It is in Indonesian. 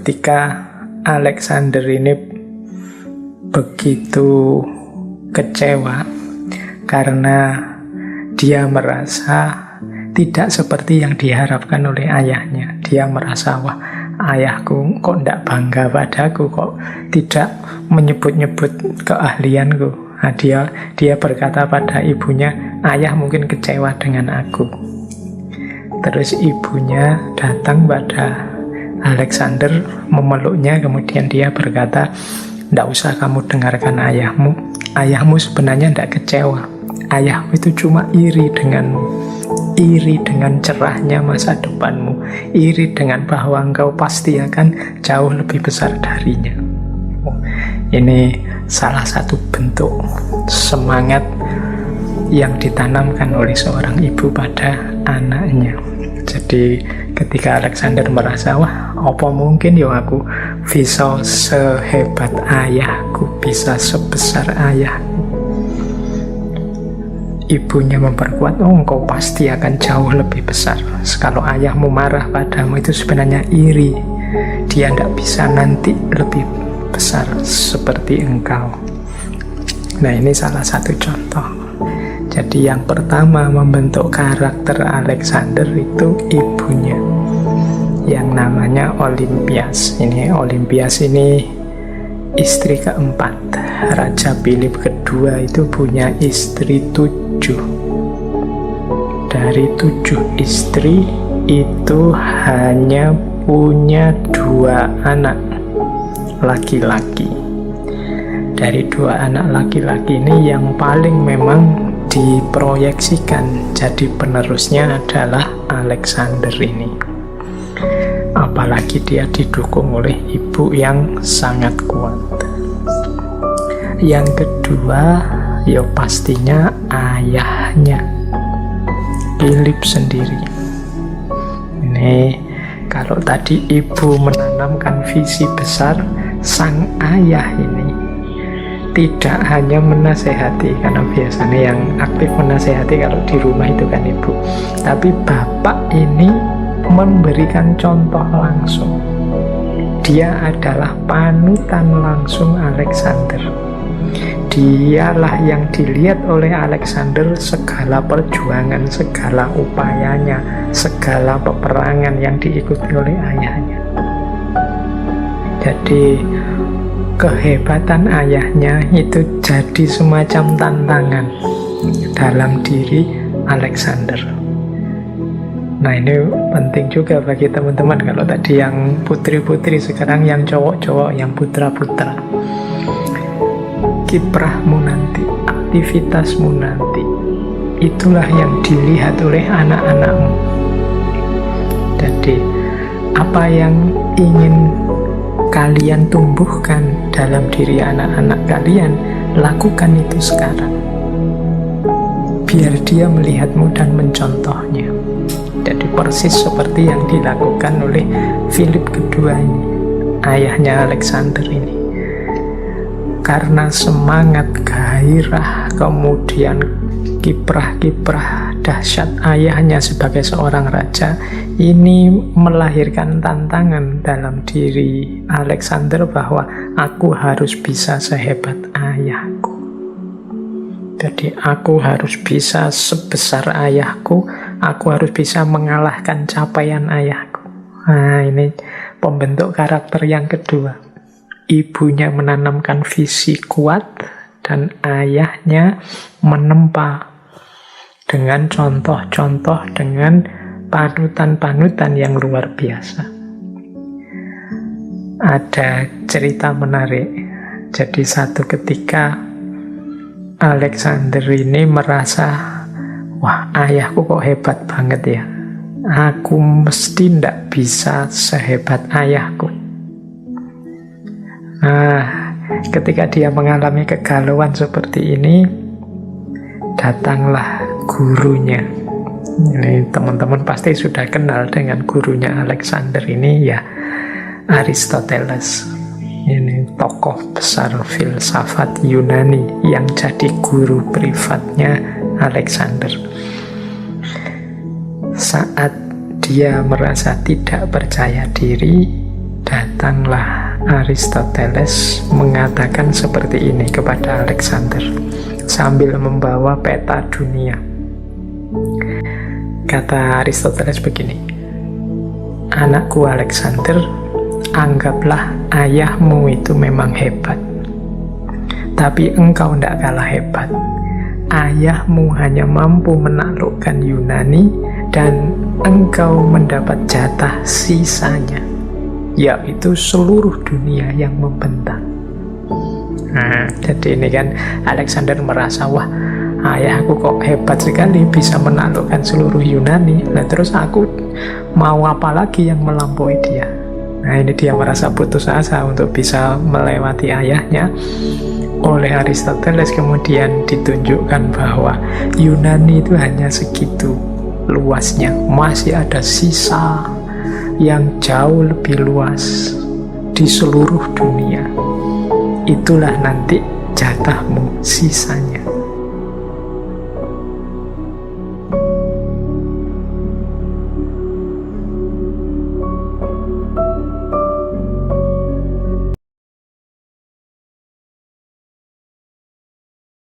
ketika Alexander ini begitu kecewa karena dia merasa tidak seperti yang diharapkan oleh ayahnya. Dia merasa, wah, ayahku kok tidak bangga padaku, kok tidak menyebut-nyebut keahlianku. Nah, dia berkata pada ibunya, ayah mungkin kecewa dengan aku. Terus ibunya datang pada Alexander, memeluknya, kemudian dia berkata, tidak usah kamu dengarkan ayahmu. Ayahmu sebenarnya tidak kecewa. Ayahmu itu cuma iri dengan cerahnya masa depanmu, iri dengan bahwa engkau pasti akan jauh lebih besar darinya. Ini salah satu bentuk semangat yang ditanamkan oleh seorang ibu pada anaknya. Jadi ketika Alexander merasa, wah, apa mungkin ya aku bisa sehebat ayahku, bisa sebesar ayahku. Ibunya memperkuat, oh, engkau pasti akan jauh lebih besar. Kalau ayahmu marah padamu itu sebenarnya iri. Dia tidak bisa nanti lebih besar seperti engkau. Nah, ini salah satu contoh. Jadi yang pertama membentuk karakter Alexander itu ibunya, yang namanya Olympias. Olympias ini istri keempat. Raja Philip kedua itu punya istri 7. Dari 7 istri itu hanya punya 2 anak laki-laki. Dari 2 anak laki-laki ini yang paling memang diproyeksikan jadi penerusnya adalah Alexander ini. Apalagi dia didukung oleh ibu yang sangat kuat. Yang kedua, ya pastinya ayahnya, Philip sendiri. Ini kalau tadi ibu menanamkan visi besar, sang ayah ini tidak hanya menasehati, karena biasanya yang aktif menasehati kalau di rumah itu kan ibu, tapi bapak ini memberikan contoh langsung. Dia adalah panutan langsung Alexander. Dialah yang dilihat oleh Alexander segala perjuangan, segala upayanya, segala peperangan yang diikuti oleh ayahnya. Jadi kehebatan ayahnya itu jadi semacam tantangan dalam diri Alexander. Nah, ini penting juga bagi teman-teman. Kalau tadi yang putri-putri, sekarang yang cowok-cowok, yang putra-putra. Kiprahmu nanti, aktivitasmu nanti, itulah yang dilihat oleh anak-anakmu. Jadi apa yang ingin kalian tumbuhkan dalam diri anak-anak kalian, lakukan itu sekarang, biar dia melihatmu dan mencontohnya. Jadi persis seperti yang dilakukan oleh Philip kedua ini, ayahnya Alexander ini. Karena semangat, gairah, kemudian kiprah-kiprah dahsyat ayahnya sebagai seorang raja, ini melahirkan tantangan dalam diri Alexander bahwa aku harus bisa sehebat ayahku. Jadi aku harus bisa sebesar ayahku, aku harus bisa mengalahkan capaian ayahku. Nah, ini pembentuk karakter yang kedua. Ibunya menanamkan visi kuat dan ayahnya menempa dengan contoh-contoh, dengan panutan-panutan yang luar biasa. Ada cerita menarik. Jadi satu ketika Alexander ini merasa, wah, ayahku kok hebat banget ya, aku mesti tidak bisa sehebat ayahku. Nah, ketika dia mengalami kegalauan seperti ini, datanglah gurunya. Ini teman-teman pasti sudah kenal dengan gurunya Alexander ini, ya, Aristoteles. Ini tokoh besar filsafat Yunani yang jadi guru privatnya Alexander. Saat dia merasa tidak percaya diri, Datanglah Aristoteles mengatakan seperti ini kepada Alexander sambil membawa peta dunia. Kata Aristoteles begini, "Anakku Alexander, anggaplah ayahmu itu memang hebat. Tapi engkau tidak kalah hebat. Ayahmu hanya mampu menaklukkan Yunani dan engkau mendapat jatah sisanya, yaitu seluruh dunia yang membentang." Jadi ini kan Alexander merasa, wah, ayahku kok hebat sekali bisa menaklukkan seluruh Yunani. Nah terus aku mau apa lagi yang melampaui dia? Nah ini dia merasa putus asa untuk bisa melewati ayahnya. Oleh Aristoteles kemudian ditunjukkan bahwa Yunani itu hanya segitu luasnya, masih ada sisa yang jauh lebih luas di seluruh dunia. Itulah nanti jatahmu, sisanya.